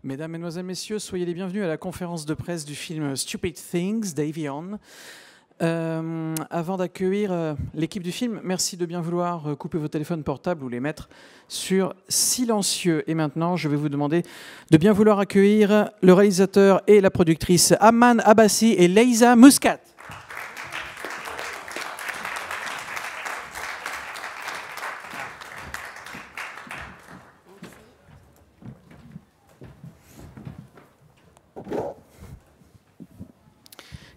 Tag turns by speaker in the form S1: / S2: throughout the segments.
S1: Mesdames, Mesdemoiselles, Messieurs, soyez les bienvenus à la conférence de presse du film Stupid Things d'Avion. Avant d'accueillir l'équipe du film, merci de bien vouloir couper vos téléphones portables ou les mettre sur silencieux. Et maintenant, je vais vous demander de bien vouloir accueillir le réalisateur et la productrice Aman Abbasi et Leïza Muscat.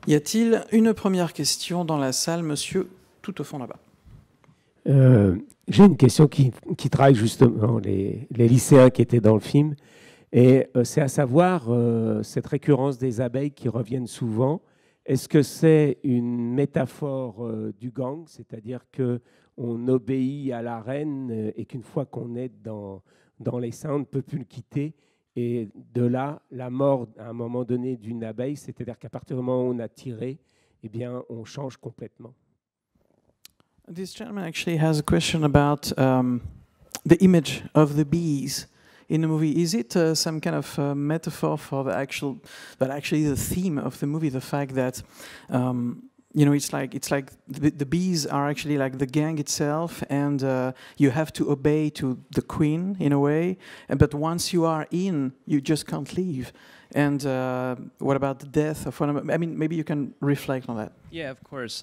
S1: Y a-t-il une première question dans la salle, monsieur, tout au fond là-bas?
S2: J'ai une question qui travaille justement les lycéens qui étaient dans le film. Et c'est à savoir cette récurrence des abeilles qui reviennent souvent. Est-ce que c'est une métaphore du gang, c'est-à-dire qu'on obéit à la reine et qu'une fois qu'on est dans les seins, on ne peut plus le quitter? Et de là, la mort à un moment donné d'une abeille, c'est-à-dire qu'à partir du moment où on a tiré, eh bien, on change complètement.
S1: This gentleman actually has a question about the image of the bees in the movie. Is it some kind of metaphor for actually the theme of the movie? The fact that you know, it's like the bees are actually like the gang itself, and you have to obey to the queen in a way. But once you are in, you just can't leave. And what about the death of one of them? I mean, maybe you can reflect on that.
S3: Yeah, of course.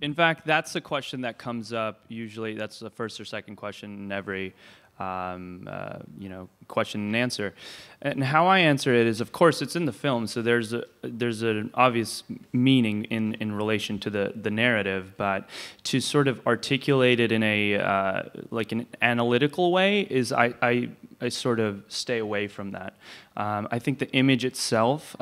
S3: In fact, that's a question that comes up usually. That's the first or second question in every question and answer. And how I answer it is, of course, it's in the film, so there's an obvious meaning in relation to the narrative, but to sort of articulate it in a like an analytical way is I sort of stay away from that. I think the image itself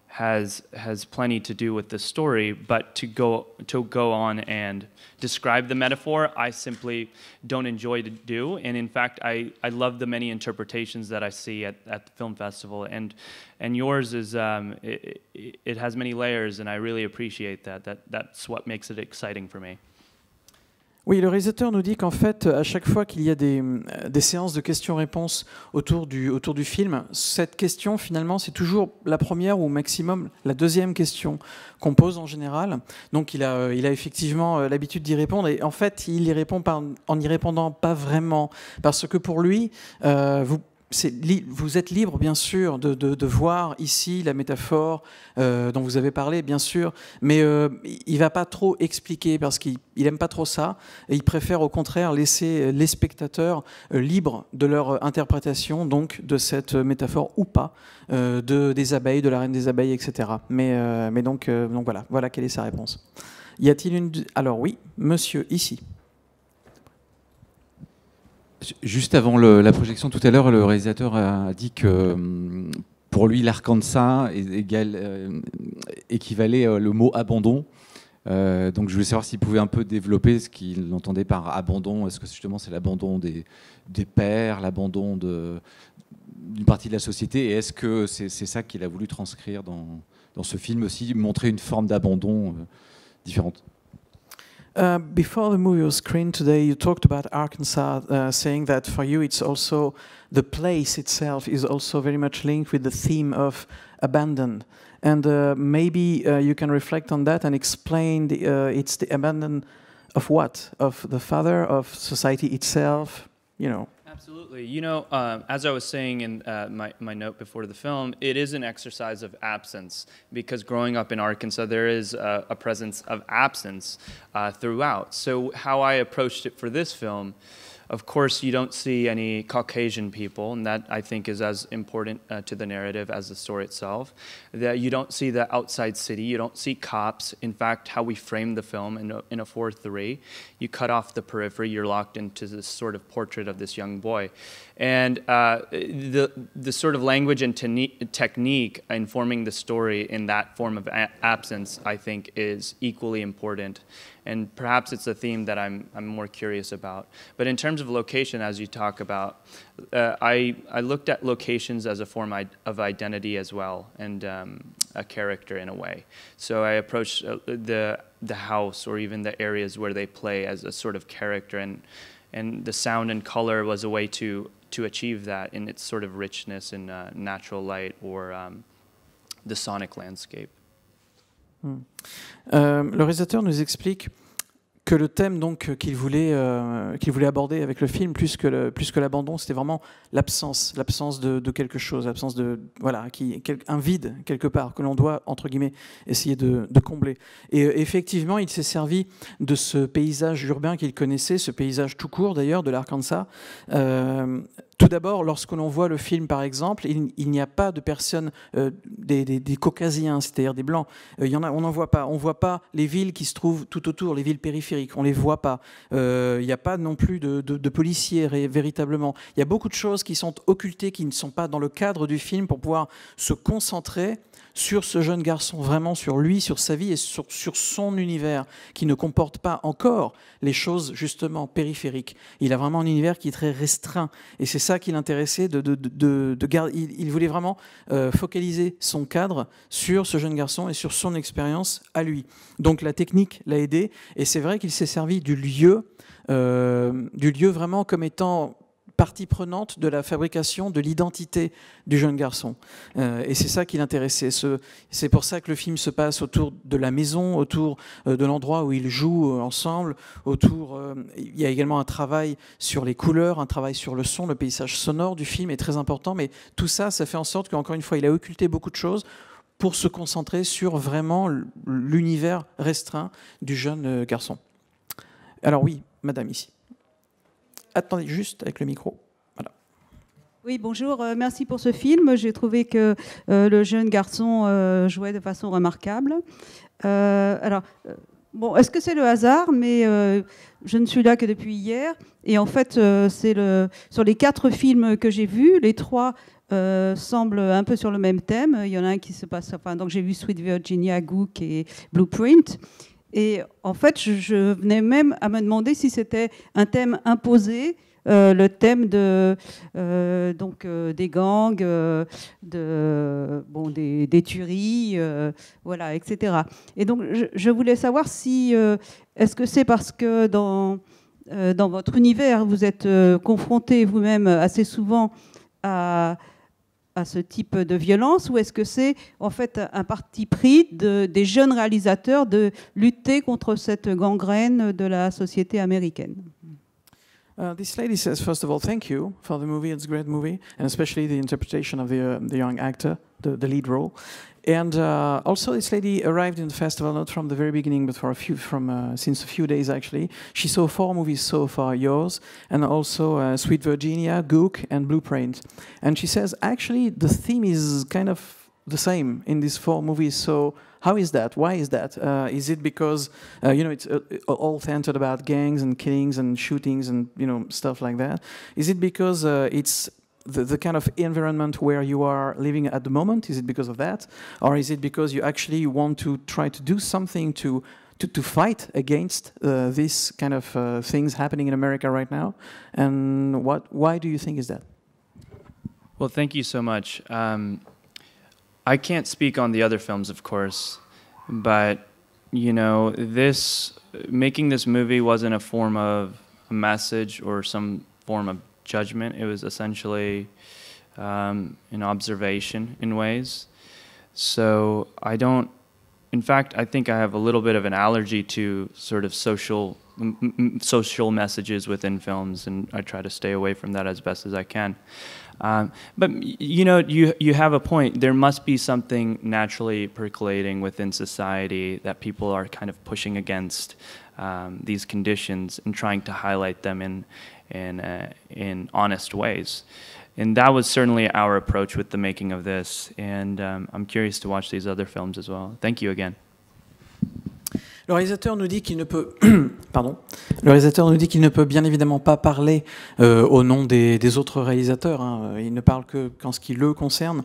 S3: has plenty to do with the story, but to go on and describe the metaphor, I simply don't enjoy to do. And in fact, I love the many interpretations that I see at the film festival. And yours is it has many layers, and I really appreciate that. That's what makes it exciting for me.
S1: Oui, le réalisateur nous dit qu'en fait, à chaque fois qu'il y a des séances de questions-réponses autour du film, cette question, finalement, c'est toujours la première ou au maximum la deuxième question qu'on pose en général. Donc, il a effectivement l'habitude d'y répondre. Et en fait, il y répond en n'y répondant pas vraiment. Parce que pour lui, vous êtes libre, bien sûr, de voir ici la métaphore dont vous avez parlé, bien sûr, mais il ne va pas trop expliquer parce qu'il n'aime pas trop ça. Et il préfère au contraire laisser les spectateurs libres de leur interprétation donc, de cette métaphore ou pas des abeilles, de la reine des abeilles, etc. Mais donc voilà quelle est sa réponse. Y a-t-il une... Alors oui, monsieur, ici.
S4: Juste avant la projection tout à l'heure, le réalisateur a dit que pour lui, l'Arkansas équivalait le mot abandon. Donc je voulais savoir s'il pouvait un peu développer ce qu'il entendait par abandon. Est-ce que justement c'est l'abandon des pères, l'abandon d'une partie de la société? Et est-ce que c'est ça qu'il a voulu transcrire dans ce film aussi, montrer une forme d'abandon différente?
S1: Before the movie was screened today, you talked about Arkansas, saying that for you it's also, the place itself is also very much linked with the theme of abandon. And maybe you can reflect on that and explain it's the abandon of what? Of the father, of society itself, you know?
S3: Absolutely. You know, as I was saying in my note before the film, it is an exercise of absence because growing up in Arkansas, there is a presence of absence throughout. So how I approached it for this film, of course, you don't see any Caucasian people, and that I think is as important to the narrative as the story itself. That you don't see the outside city, you don't see cops. In fact, how we framed the film in a 4:3, you cut off the periphery, you're locked into this sort of portrait of this young boy. And the sort of language and technique informing the story in that form of absence, I think, is equally important. And perhaps it's a theme that I'm more curious about. But in terms of location, as you talk about, I looked at locations as a form of identity as well, and a character in a way. So I approached the house or even the areas where they play as a sort of character, and the sound and color was a way to to achieve that in its sort of richness in natural light or the sonic landscape.
S1: Le réalisateur nous explique que le thème donc qu'il voulait aborder avec le film, plus que l'abandon, c'était vraiment l'absence de quelque chose, l'absence de un vide quelque part que l'on doit entre guillemets essayer de combler. Et effectivement, il s'est servi de ce paysage urbain qu'il connaissait, ce paysage tout court d'ailleurs de l'Arkansas. Tout d'abord, lorsque l'on voit le film, par exemple, il n'y a pas de personnes, des caucasiens, c'est-à-dire des blancs. On n'en voit pas. On ne voit pas les villes qui se trouvent tout autour, les villes périphériques. On ne les voit pas. Il n'y a pas non plus de policiers, véritablement. Il y a beaucoup de choses qui sont occultées, qui ne sont pas dans le cadre du film pour pouvoir se concentrer sur ce jeune garçon, vraiment sur lui, sur sa vie et sur son univers, qui ne comporte pas encore les choses justement périphériques. Il a vraiment un univers qui est très restreint, et c'est ça qui l'intéressait de garder. Il voulait vraiment focaliser son cadre sur ce jeune garçon et sur son expérience à lui. Donc la technique l'a aidé, et c'est vrai qu'il s'est servi du lieu vraiment comme étant partie prenante de la fabrication de l'identité du jeune garçon. Et c'est ça qui l'intéressait. C'est pour ça que le film se passe autour de la maison, autour de l'endroit où ils jouent ensemble. Il y a également un travail sur les couleurs, un travail sur le son, le paysage sonore du film est très important. Mais tout ça, ça fait en sorte qu'encore une fois, il a occulté beaucoup de choses pour se concentrer sur vraiment l'univers restreint du jeune garçon. Alors oui, madame, ici. Attendez juste avec le micro. Voilà.
S5: Oui, bonjour. Merci pour ce film. J'ai trouvé que le jeune garçon jouait de façon remarquable. Bon, est-ce que c'est le hasard? Mais je ne suis là que depuis hier. Et en fait, sur les 4 films que j'ai vus, les 3 semblent un peu sur le même thème. Il y en a un qui se passe... donc j'ai vu Sweet Virginia, Gook et Blueprint. Et en fait, je venais même à me demander si c'était un thème imposé, le thème des gangs, des tueries, voilà, etc. Et donc, je voulais savoir si, est-ce que c'est parce que dans votre univers, vous êtes confronté vous-même assez souvent à ce type de violence, ou est-ce que c'est en fait un parti pris des jeunes réalisateurs de lutter contre cette gangrène de la société américaine?
S1: This lady says, first of all, thank you for the movie. It's a great movie, and especially the interpretation of the young actor, the lead role. And also, this lady arrived in the festival not from the very beginning, but since a few days actually. She saw 4 movies so far, yours, and also Sweet Virginia, Gook, and Blueprint. And she says, actually, the theme is kind of the same in these 4 movies. So how is that? Why is that? Is it because it's all centered about gangs and killings and shootings and stuff like that? Is it because it's the kind of environment where you are living at the moment? Is it because of that? Or is it because you actually want to try to do something to fight against this kind of things happening in America right now? And why do you think is that?
S3: Well, thank you so much. I can't speak on the other films, of course, but making this movie wasn't a form of a message or some form of judgment. It was essentially an observation in ways. So in fact, I think I have a little bit of an allergy to sort of social messages within films, and I try to stay away from that as best as I can. But you have a point. There must be something naturally percolating within society that people are kind of pushing against these conditions and trying to highlight them in honest ways. And that was certainly our approach with the making of this. And I'm curious to watch these other films as well. Thank you again.
S1: Le réalisateur nous dit qu'il ne peut, Le réalisateur nous dit qu'il ne peut bien évidemment pas parler au nom des autres réalisateurs. Hein. Il ne parle qu'en ce qui le concerne.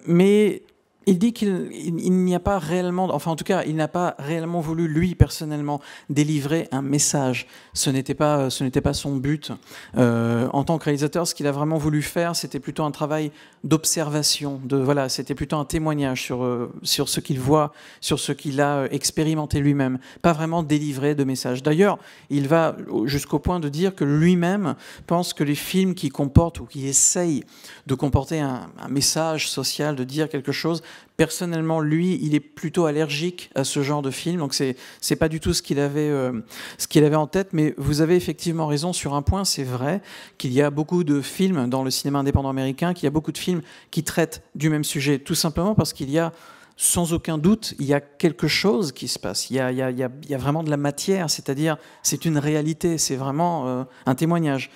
S1: Mais Il dit qu'il n'y a pas réellement, enfin en tout cas, il n'a pas réellement voulu, lui, personnellement, délivrer un message. Ce n'était pas son but. En tant que réalisateur, ce qu'il a vraiment voulu faire, c'était plutôt un travail d'observation. Voilà, c'était plutôt un témoignage sur ce qu'il voit, sur ce qu'il a expérimenté lui-même. Pas vraiment délivrer de message. D'ailleurs, il va jusqu'au point de dire que lui-même pense que les films qui comportent ou qui essayent de comporter un message social, de dire quelque chose, personnellement, lui, il est plutôt allergique à ce genre de film, donc c'est pas du tout ce qu'il avait en tête, mais vous avez effectivement raison sur un point, c'est vrai qu'il y a beaucoup de films dans le cinéma indépendant américain, qu'il y a beaucoup de films qui traitent du même sujet, tout simplement parce qu'il y a, sans aucun doute, il y a quelque chose qui se passe, il y a vraiment de la matière, c'est-à-dire c'est une réalité, c'est vraiment un témoignage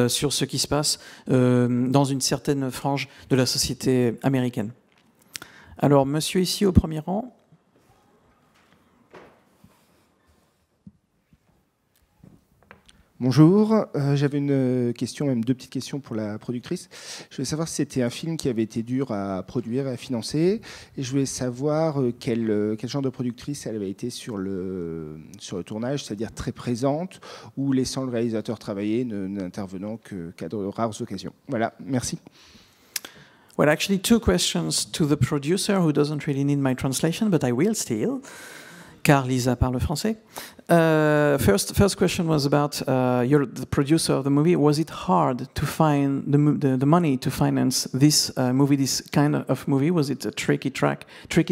S1: sur ce qui se passe dans une certaine frange de la société américaine. Alors, monsieur ici au premier rang.
S6: Bonjour, j'avais une question, même deux petites questions pour la productrice. Je voulais savoir si c'était un film qui avait été dur à produire et à financer. Et je voulais savoir quel genre de productrice elle avait été sur le tournage, c'est-à-dire très présente ou laissant le réalisateur travailler, n'intervenant qu'à de rares occasions. Voilà, merci.
S1: Well, actually, two questions to the producer, who doesn't really need my translation, but I will still, car Lisa parle français. First question was about you're the producer of the movie. Was it hard to find the money to finance this movie, this kind of movie? Was it a tricky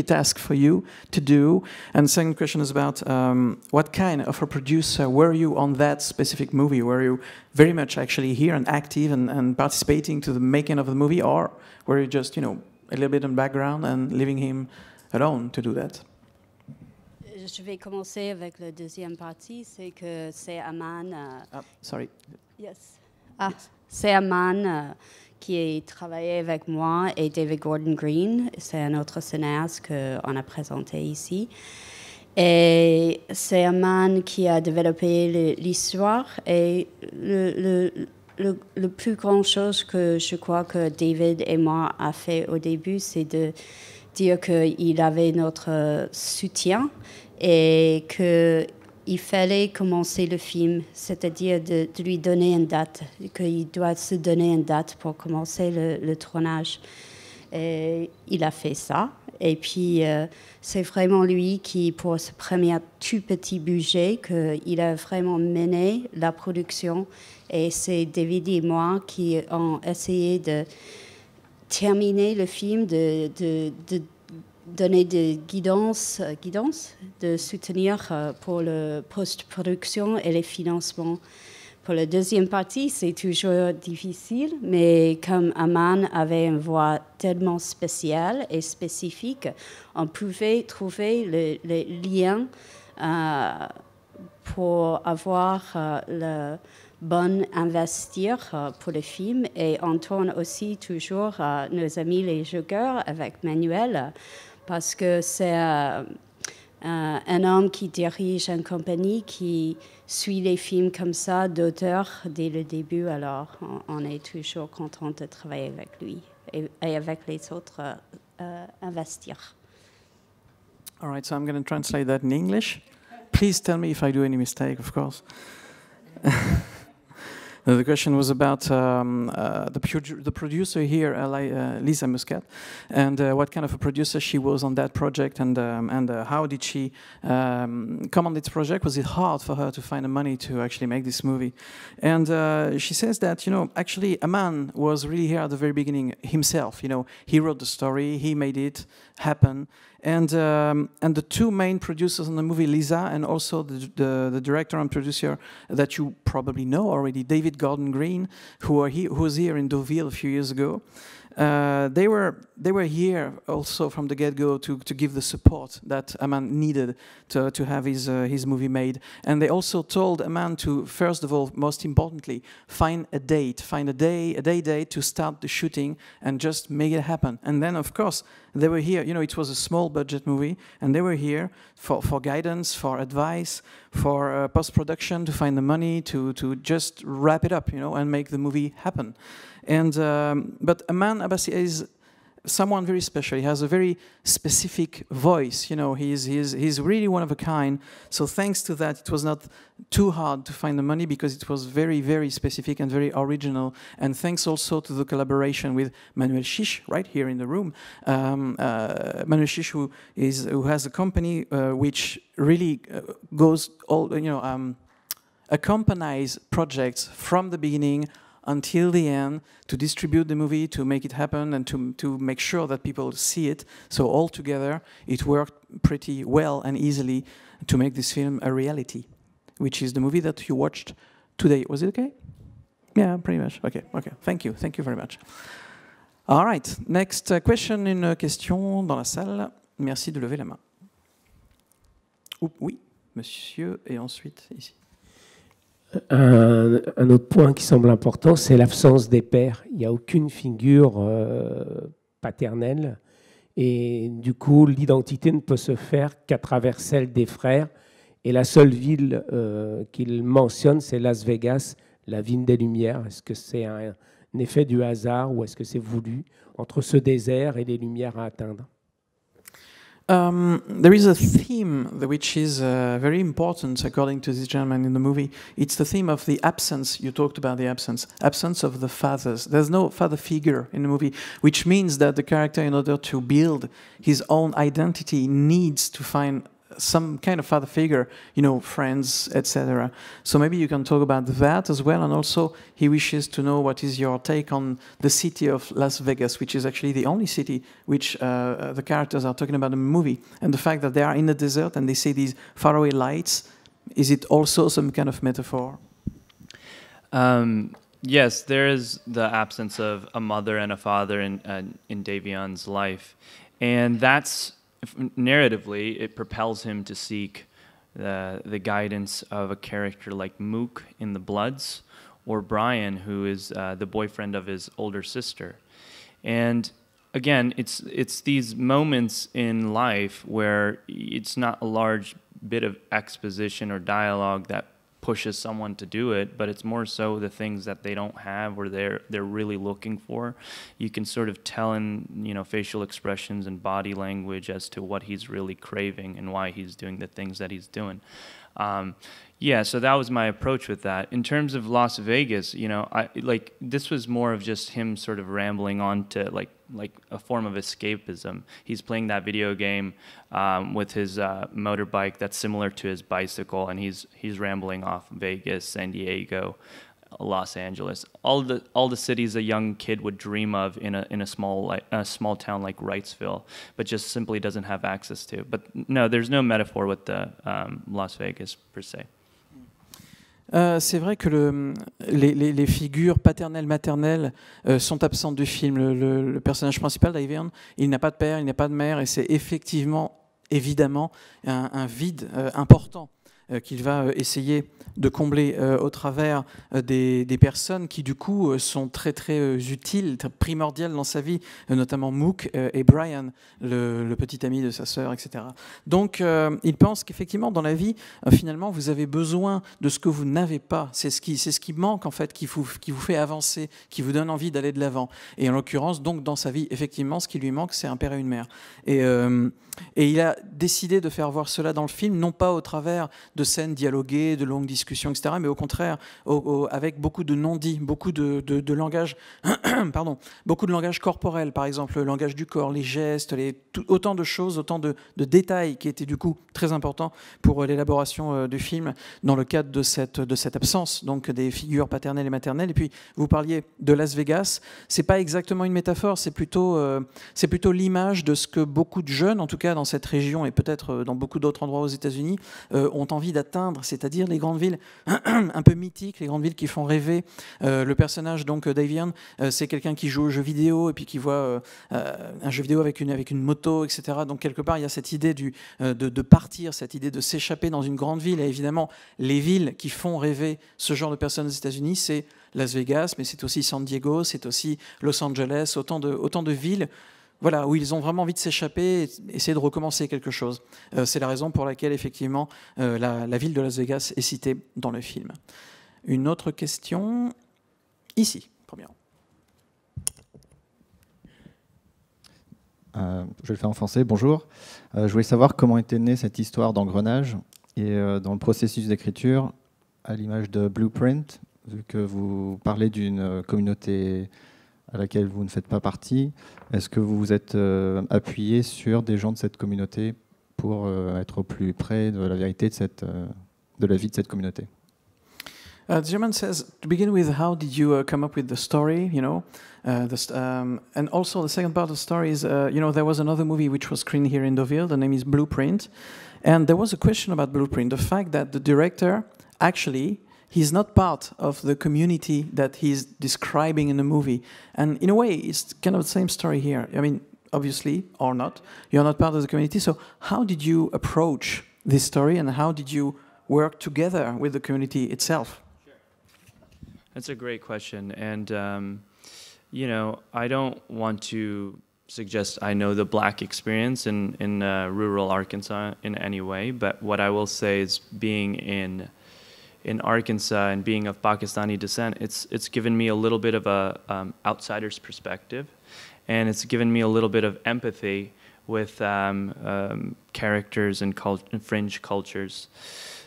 S1: task for you to do? And second question is about what kind of a producer were you on that specific movie? Were you very much actually here and active and participating to the making of the movie, or were you just, a little bit in background and leaving him alone to do that?
S7: Je vais commencer avec la deuxième partie, c'est que c'est Aman.
S1: Sorry.
S7: Yes. C'est Aman qui a travaillé avec moi et David Gordon Green. C'est un autre cinéaste qu'on a présenté ici. Et c'est Aman qui a développé l'histoire. Et le plus grand chose que je crois que David et moi a fait au début, c'est de dire qu'il avait notre soutien et qu'il fallait commencer le film, c'est-à-dire de lui donner une date, qu'il doit se donner une date pour commencer le tournage. Et il a fait ça. Et puis, c'est vraiment lui qui, pour ce premier tout petit budget, qu'il a vraiment mené la production. Et c'est David et moi qui ont essayé de terminer le film, de donner des guidances, de soutenir pour la post-production et les financements. Pour la deuxième partie, c'est toujours difficile, mais comme Aman avait une voix tellement spéciale et spécifique, on pouvait trouver les liens pour avoir le bon investir pour le film. Et on tourne aussi toujours nos amis les joueurs avec Manuel, parce que c'est un homme qui dirige une compagnie qui suit les films comme ça d'auteur dès le début. Alors, on est toujours content de travailler avec lui et avec les autres investir.
S1: All right, so I'm going to translate that in English. Please tell me if I do any mistake, of course. The question was about the producer here, Lisa Muscat, and what kind of a producer she was on that project, and how did she come on this project? Was it hard for her to find the money to actually make this movie? And she says that, actually Aman was really here at the very beginning himself. He wrote the story, he made it happen. And the two main producers on the movie, Lisa, and also the director and producer that you probably know already, David Gordon Green, who was here in Deauville a few years ago. They were here also from the get-go to give the support that Aman needed to have his movie made. And they also told Aman to, first of all, most importantly, find a day date to start the shooting and just make it happen. And then, of course, they were here. It was a small budget movie, and they were here for guidance, for advice, for post-production, to find the money, to just wrap it up, and make the movie happen. And but Aman Abbasi is someone very special. He has a very specific voice. You know, he's really one of a kind. So thanks to that, it was not too hard to find the money because it was very, very specific and very original. And thanks also to the collaboration with Manuel Chiche, right here in the room. Manuel Chiche, who has a company which really goes all, accompanies projects from the beginning until the end, to distribute the movie, to make it happen, and to make sure that people see it. So all together, it worked pretty well and easily to make this film a reality, which is the movie that you watched today. Was it okay? Yeah, pretty much. Okay. Thank you very much. All right, next question, une question dans la salle. Merci de lever la main. Oui, monsieur, et ensuite ici.
S2: Un autre point qui semble important, c'est l'absence des pères. Il n'y a aucune figure paternelle et du coup l'identité ne peut se faire qu'à travers celle des frères. Et la seule ville qu'il mentionne, c'est Las Vegas, la ville des Lumières. Est-ce que c'est un effet du hasard ou est-ce que c'est voulu entre ce désert et les lumières à atteindre?
S1: There is a theme which is very important, according to this gentleman in the movie. It's the theme of the absence. You talked about the absence of the fathers. There's no father figure in the movie, which means that the character, in order to build his own identity, needs to find some kind of father figure, friends, etc. So maybe you can talk about that as well. And also, he wishes to know what is your take on the city of Las Vegas, which is actually the only city which the characters are talking about in the movie. And the fact that they are in the desert and they see these faraway lights, is it also some kind of metaphor?
S3: Yes, there is the absence of a mother and a father in Davion's life. And that's narratively, it propels him to seek the guidance of a character like Mook in The Bloods, or Brian, who is the boyfriend of his older sister. And again, it's these moments in life where it's not a large bit of exposition or dialogue that pushes someone to do it, but it's more so the things that they don't have or they're really looking for. You can sort of tell in facial expressions and body language as to what he's really craving and why he's doing the things that he's doing. So that was my approach with that. In terms of Las Vegas, this was more of just him sort of rambling on to like a form of escapism. He's playing that video game with his motorbike that's similar to his bicycle, and he's rambling off Vegas, San Diego, Los Angeles, all the cities a young kid would dream of in a small town like Wrightsville, but just simply doesn't have access to. But no, there's no metaphor with the Las Vegas per se.
S1: C'est vrai que les figures paternelles, maternelles sont absentes du film. Le personnage principal, Davion, il n'a pas de père, il n'a pas de mère, et c'est évidemment, un vide important qu'il va essayer de combler au travers des personnes qui du coup sont très très utiles, très primordiales dans sa vie, notamment Mook et Brian, le petit ami de sa sœur, etc. Donc il pense qu'effectivement dans la vie, finalement vous avez besoin de ce que vous n'avez pas, c'est ce qui manque en fait, qui vous fait avancer, qui vous donne envie d'aller de l'avant. Et en l'occurrence, donc dans sa vie, effectivement, ce qui lui manque, c'est un père et une mère. Et il a décidé de faire voir cela dans le film, non pas au travers de scènes dialoguées, de longues discussions, etc., mais au contraire, avec beaucoup de non-dits, beaucoup de langage, beaucoup de langage corporel, par exemple, le langage du corps, les gestes, autant de choses, autant de détails qui étaient du coup très importants pour l'élaboration du film dans le cadre de cette absence, donc des figures paternelles et maternelles. Et puis, vous parliez de Las Vegas, c'est pas exactement une métaphore, c'est plutôt l'image de ce que beaucoup de jeunes, en tout cas dans cette région et peut-être dans beaucoup d'autres endroits aux États-Unis, ont envie d'atteindre, c'est-à-dire les grandes villes un peu mythiques, les grandes villes qui font rêver. Le personnage, donc Davion, c'est quelqu'un qui joue aux jeux vidéo et puis qui voit un jeu vidéo avec une moto, etc. Donc quelque part, il y a cette idée de partir, cette idée de s'échapper dans une grande ville. Et évidemment, les villes qui font rêver ce genre de personnes aux États-Unis, c'est Las Vegas, mais c'est aussi San Diego, c'est aussi Los Angeles, autant de villes, voilà, où ils ont vraiment envie de s'échapper et essayer de recommencer quelque chose. C'est la raison pour laquelle, effectivement, la ville de Las Vegas est citée dans le film. Une autre question, ici, première.
S8: je vais le faire en français. Bonjour. Je voulais savoir comment était née cette histoire d'engrenage et dans le processus d'écriture, à l'image de Blueprint, vu que vous parlez d'une communauté à laquelle vous ne faites pas partie, est-ce que vous vous êtes appuyé sur des gens de cette communauté pour être au plus près de la vérité de la vie de cette communauté?
S1: The gentleman says, to begin with, how did you come up with the story, you know? And also the second part of the story is, you know, there was another movie which was screened here in Deauville, the name is Blueprint. And there was a question about Blueprint, the fact that the director, actually, he's not part of the community that he's describing in the movie. And in a way, it's kind of the same story here. I mean, obviously, or not, you're not part of the community. So how did you approach this story and how did you work together with the community itself?
S3: That's a great question. And, you know, I don't want to suggest I know the Black experience in rural Arkansas in any way, but what I will say is being in Arkansas and being of Pakistani descent, it's given me a little bit of a outsider's perspective, and it's given me a little bit of empathy with characters and fringe cultures.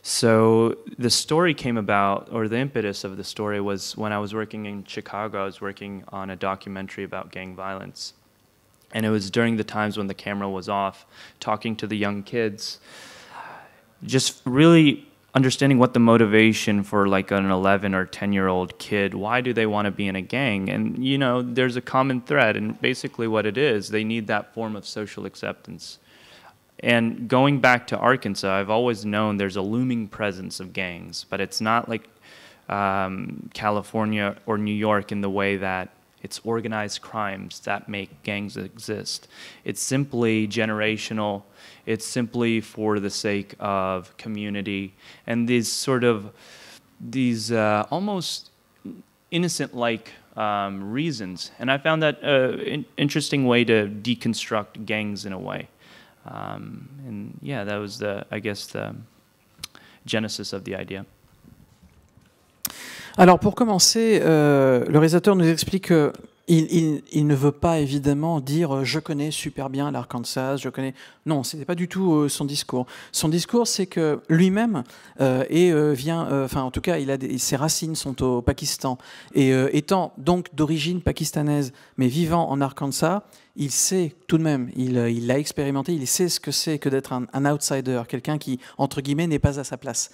S3: So the story came about, or the impetus of the story was when I was working in Chicago. I was working on a documentary about gang violence. And it was during the times when the camera was off, talking to the young kids, just really understanding what the motivation for like an 11 or 10-year-old kid, why do they want to be in a gang? And, you know, there's a common thread, and basically what it is, they need that form of social acceptance. And going back to Arkansas, I've always known there's a looming presence of gangs, but it's not like California or New York in the way that it's organized crimes that make gangs exist. It's simply generational. It's simply for the sake of community and these almost innocent-like reasons. And I found that an interesting way to deconstruct gangs in a way. And yeah, that was I guess the genesis of the idea.
S1: Alors pour commencer, le réalisateur nous explique qu'il ne veut pas évidemment dire je connais super bien l'Arkansas, je connais. Non, ce n'était pas du tout son discours. Son discours, c'est que lui-même enfin en tout cas, ses racines sont au Pakistan et étant donc d'origine pakistanaise, mais vivant en Arkansas, il sait tout de même, il l'a expérimenté, il sait ce que c'est que d'être un outsider, quelqu'un qui, entre guillemets, n'est pas à sa place.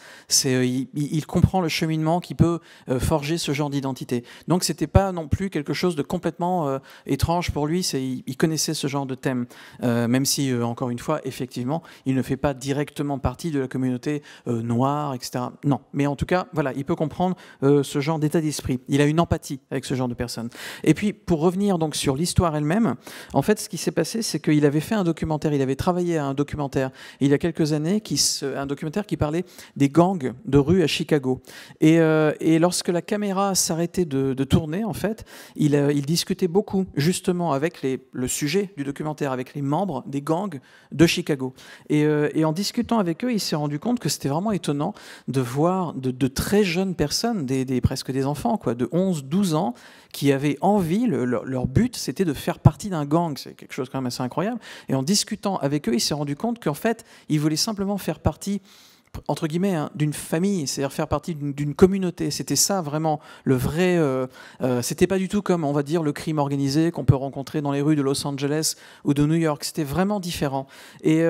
S1: Il comprend le cheminement qui peut forger ce genre d'identité. Donc c'était pas non plus quelque chose de complètement étrange pour lui, il connaissait ce genre de thème, même si, encore une fois, effectivement, il ne fait pas directement partie de la communauté noire, etc. Non, mais en tout cas, voilà, il peut comprendre ce genre d'état d'esprit. Il a une empathie avec ce genre de personnes. Et puis, pour revenir donc sur l'histoire elle-même, en fait, ce qui s'est passé, c'est qu'il avait fait un documentaire, il avait travaillé à un documentaire il y a quelques années, un documentaire qui parlait des gangs de rue à Chicago. Et lorsque la caméra s'arrêtait de tourner, en fait, il discutait beaucoup, justement, avec le sujet du documentaire, avec les membres des gangs de Chicago. Et en discutant avec eux, il s'est rendu compte que c'était vraiment étonnant de voir de très jeunes personnes, presque des enfants, quoi, de 11, 12 ans, qui avaient envie, leur but, c'était de faire partie d'un gang. C'est quelque chose quand même assez incroyable. Et en discutant avec eux, il s'est rendu compte qu'en fait, ils voulaient simplement faire partie, entre guillemets, d'une famille, c'est-à-dire faire partie d'une communauté. C'était ça vraiment le vrai. C'était pas du tout comme, on va dire, le crime organisé qu'on peut rencontrer dans les rues de Los Angeles ou de New York. C'était vraiment différent. Et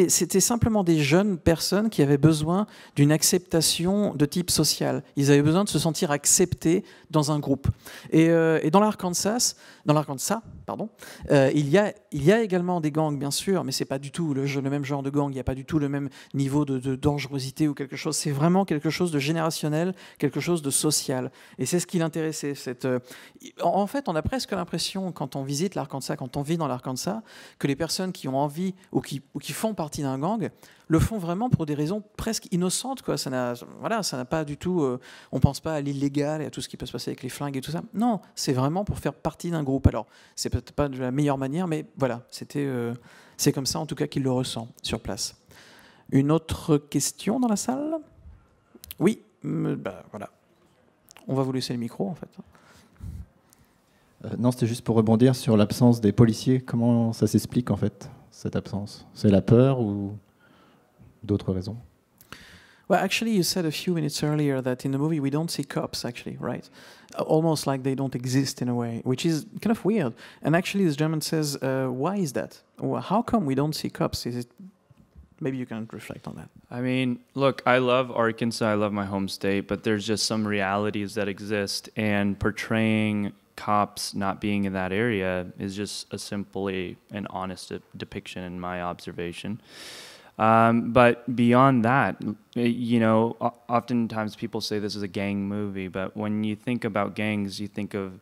S1: c'était simplement des jeunes personnes qui avaient besoin d'une acceptation de type social. Ils avaient besoin de se sentir acceptés dans un groupe. Et dans l'Arkansas, il y a également des gangs, bien sûr, mais c'est pas du tout le même genre de gang. Il n'y a pas du tout le même niveau de dangerosité ou quelque chose. C'est vraiment quelque chose de générationnel, quelque chose de social. Et c'est ce qui l'intéressait. En fait, on a presque l'impression, quand on visite l'Arkansas, quand on vit dans l'Arkansas, que les personnes qui ont envie ou qui font partie d'un gang le font vraiment pour des raisons presque innocentes, quoi. Ça n'a pas du tout. On pense pas à l'illégal et à tout ce qui peut se passer avec les flingues et tout ça. Non, c'est vraiment pour faire partie d'un groupe. Alors, c'est peut-être pas de la meilleure manière, mais voilà, c'est comme ça en tout cas qu'il le ressent sur place. Une autre question dans la salle? Oui, voilà. On va vous laisser le micro en fait.
S8: Non, c'était juste pour rebondir sur l'absence des policiers. Comment ça s'explique en fait, cette absence? C'est la peur ou d'autres raisons?
S1: Well, actually, you said a few minutes earlier that in the movie we don't see cops, actually, right? Almost like they don't exist in a way, which is kind of weird. And actually, this gentleman says, why is that? Or how come we don't see cops? Is it... Maybe you can reflect on that.
S3: I mean, look, I love Arkansas, I love my home state, but there's just some realities that exist, and portraying cops not being in that area is just simply an honest depiction in my observation. But beyond that, you know, oftentimes people say this is a gang movie, but when you think about gangs, you think of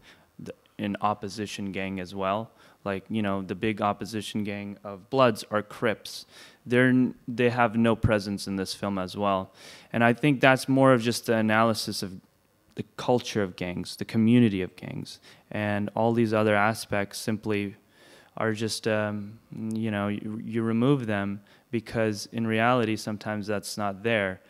S3: an opposition gang as well. Like, you know, the big opposition gang of Bloods are Crips. They have no presence in this film as well. And I think that's more of just the analysis of the culture of gangs, the community of gangs. And all these other aspects simply are just, you know, you remove them, because in reality, sometimes that's not there.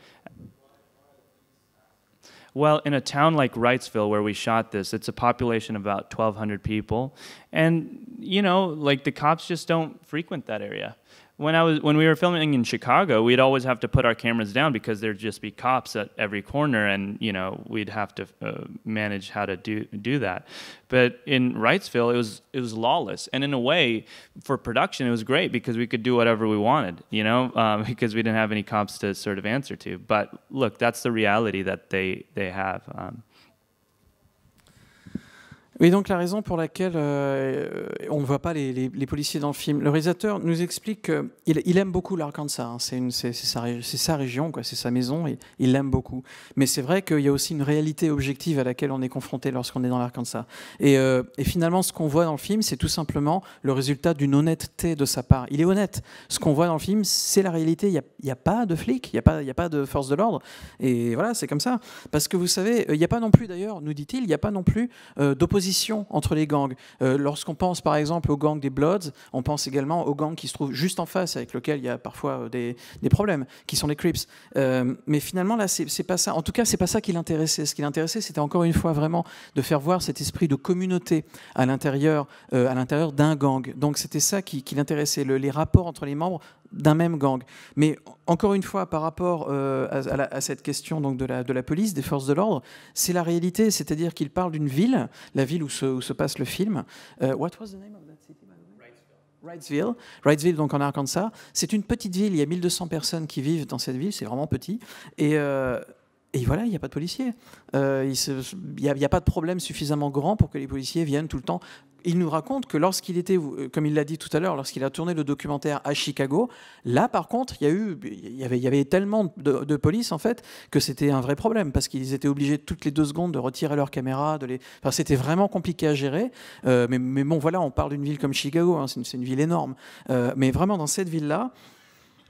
S3: Well, in a town like Wrightsville, where we shot this, it's a population of about 1,200 people. And, you know, like, the cops just don't frequent that area. When we were filming in Chicago, we'd always have to put our cameras down because there'd just be cops at every corner, and, you know, we'd have to manage how to do that. But in Wrightsville, it was lawless, and in a way, for production, it was great because we could do whatever we wanted, you know, because we didn't have any cops to sort of answer to. But look, that's the reality that they have.
S1: Oui, donc la raison pour laquelle on ne voit pas les policiers dans le film. Le réalisateur nous explique qu'il aime beaucoup l'Arkansas, hein. C'est sa région, quoi, c'est sa maison, et il l'aime beaucoup. Mais c'est vrai qu'il y a aussi une réalité objective à laquelle on est confronté lorsqu'on est dans l'Arkansas. Et finalement, ce qu'on voit dans le film, c'est tout simplement le résultat d'une honnêteté de sa part. Il est honnête. Ce qu'on voit dans le film, c'est la réalité. Il n'y a pas de flics, il n'y a pas de force de l'ordre. Et voilà, c'est comme ça. Parce que vous savez, il n'y a pas non plus, d'ailleurs, nous dit-il, il n'y a pas non plus d'opposition entre les gangs. Lorsqu'on pense par exemple au gang des Bloods, on pense également au gang qui se trouve juste en face, avec lequel il y a parfois des problèmes, qui sont les Crips. Mais finalement, là, c'est pas ça. En tout cas, c'est pas ça qui l'intéressait. Ce qui l'intéressait, c'était encore une fois vraiment de faire voir cet esprit de communauté à l'intérieur d'un gang. Donc c'était ça qui l'intéressait, les rapports entre les membres d'un même gang. Mais encore une fois, par rapport à cette question donc, de la police, des forces de l'ordre, c'est la réalité, c'est-à-dire qu'il parle d'une ville, la ville où se passe le film. What was the name of that city, by the way? Wrightsville, donc en Arkansas. C'est une petite ville, il y a 1200 personnes qui vivent dans cette ville, c'est vraiment petit. Et voilà, il n'y a pas de policiers. Il n'y a pas de problème suffisamment grand pour que les policiers viennent tout le temps. Il nous raconte que lorsqu'il était, comme il l'a dit tout à l'heure, lorsqu'il a tourné le documentaire à Chicago, là par contre, il y avait tellement de police en fait que c'était un vrai problème parce qu'ils étaient obligés toutes les 2 secondes de retirer leur caméra. Enfin, c'était vraiment compliqué à gérer. Mais bon, voilà, on parle d'une ville comme Chicago, hein, c'est une ville énorme. Mais vraiment dans cette ville-là,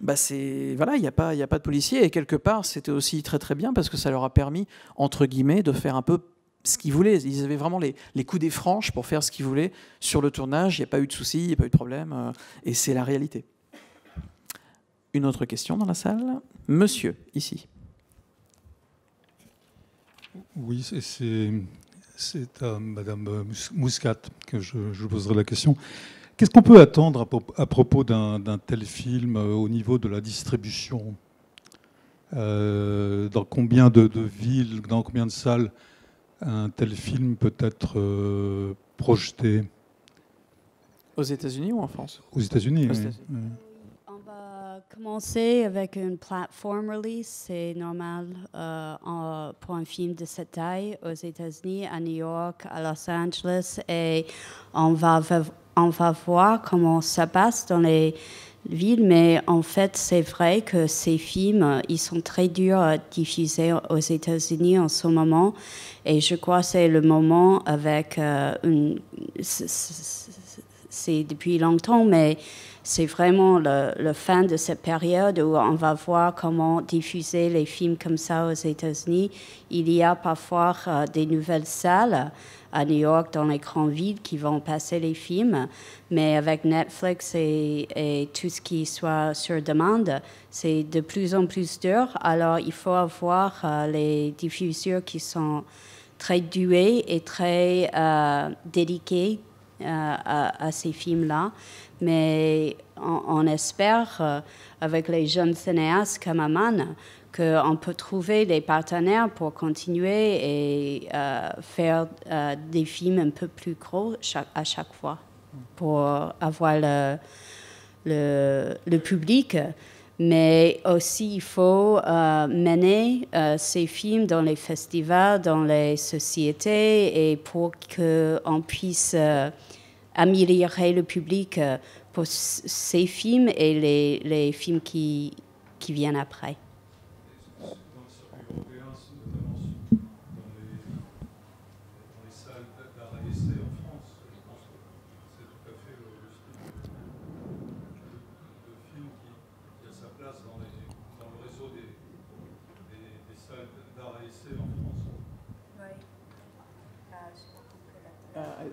S1: bah voilà, il n'y a pas de policiers et quelque part, c'était aussi très très bien parce que ça leur a permis, entre guillemets, de faire un peu ce qu'ils voulaient. Ils avaient vraiment les coups des franches pour faire ce qu'ils voulaient sur le tournage. Il n'y a pas eu de soucis, il n'y a pas eu de problème. Et c'est la réalité. Une autre question dans la salle? Monsieur, ici.
S9: Oui, c'est à Madame Mouscat que je poserai la question. Qu'est-ce qu'on peut attendre à propos d'un tel film au niveau de la distribution? Dans combien de villes, dans combien de salles un tel film peut être projeté?
S1: Aux États-Unis ou en France?
S9: Aux États-Unis, oui.
S7: On va commencer avec une plateforme release, c'est normal pour un film de cette taille aux États-Unis, à New York, à Los Angeles, et on va voir comment ça passe dans les villes, mais en fait, c'est vrai que ces films, ils sont très durs à diffuser aux États-Unis en ce moment, et je crois que c'est le moment avec c'est depuis longtemps, mais c'est vraiment le fin de cette période où on va voir comment diffuser les films comme ça aux États-Unis. Il y a parfois des nouvelles salles à New York, dans les grandes villes, qui vont passer les films. Mais avec Netflix et tout ce qui soit sur demande, c'est de plus en plus dur. Alors, il faut avoir les diffuseurs qui sont très doué et très dédié à ces films-là. Mais on espère, avec les jeunes cinéastes comme Aman, qu'on peut trouver des partenaires pour continuer et faire des films un peu plus gros à chaque fois, pour avoir le public. Mais aussi, il faut mener ces films dans les festivals, dans les sociétés, et pour qu'on puisse améliorer le public pour ces films et les films qui viennent après.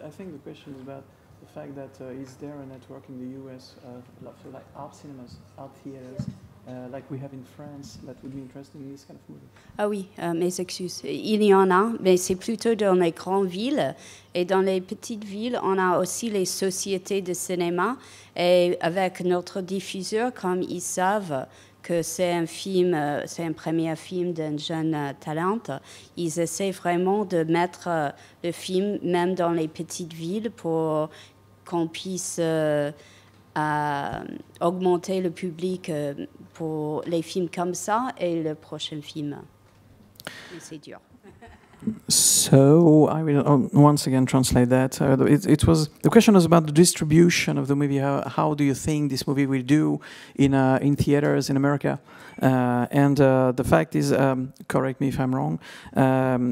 S1: I think the question is about the fact that is there a network in the US for like art cinemas, art theaters, like we have in France, that would be interesting in this kind of movie?
S7: Ah oui, mes excuses. Il y en a, mais c'est plutôt dans les grandes villes. Et dans les petites villes, on a aussi les sociétés de cinéma. Et avec notre diffuseur, comme ils savent que c'est un film, c'est un premier film d'un jeune talent, ils essaient vraiment de mettre le film même dans les petites villes pour qu'on puisse augmenter le public pour les films comme ça et le prochain film. Mais c'est dur.
S1: So I will once again translate that. It was the question was about the distribution of the movie. How do you think this movie will do in theaters in America? And the fact is, correct me if I'm wrong,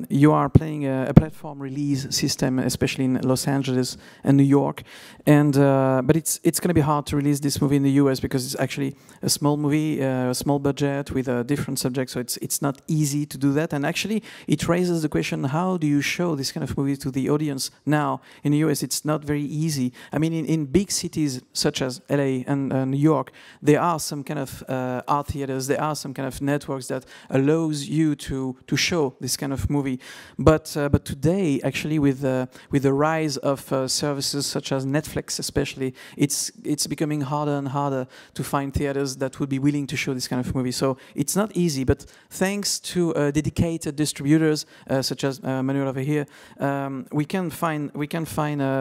S1: you are playing a platform release system, especially in Los Angeles and New York. And but it's going to be hard to release this movie in the US because it's actually a small movie, a small budget with a different subject. So it's not easy to do that. And actually, it raises the question: how do you show this kind of movie to the audience now in the US? It's not very easy. I mean, in big cities such as LA and New York, there are some kind of art theaters. There are some kind of networks that allows you to show this kind of movie. But today, actually, with the rise of services such as Netflix, especially, it's becoming harder and harder to find theaters that would be willing to show this kind of movie. So it's not easy. But thanks to dedicated distributors such as Manuel over here, we can find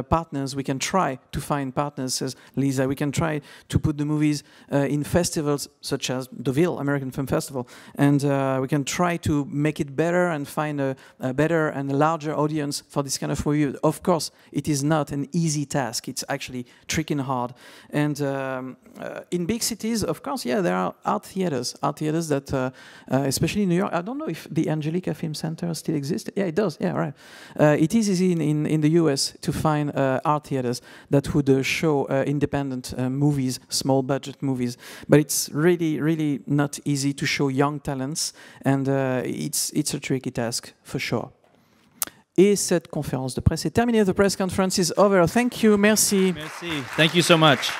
S1: partners. We can try to find partners, says Lisa. We can try to put the movies in festivals such as Deauville American Film Festival, and we can try to make it better and find a better and larger audience for this kind of movie. Of course, it is not an easy task. It's actually tricky and hard. And in big cities, of course, yeah, there are art theaters that, especially in New York. I don't know if the Angelica Film Center still exists. Yeah, it does. Yeah, right. It is easy in the US to find art theaters that would show independent movies, small budget movies. But it's really not easy to show young talents, and it's a tricky task for sure. Et cette conférence de presse est terminée. The press conference is over. Thank you. Merci.
S10: Merci. Thank you so much.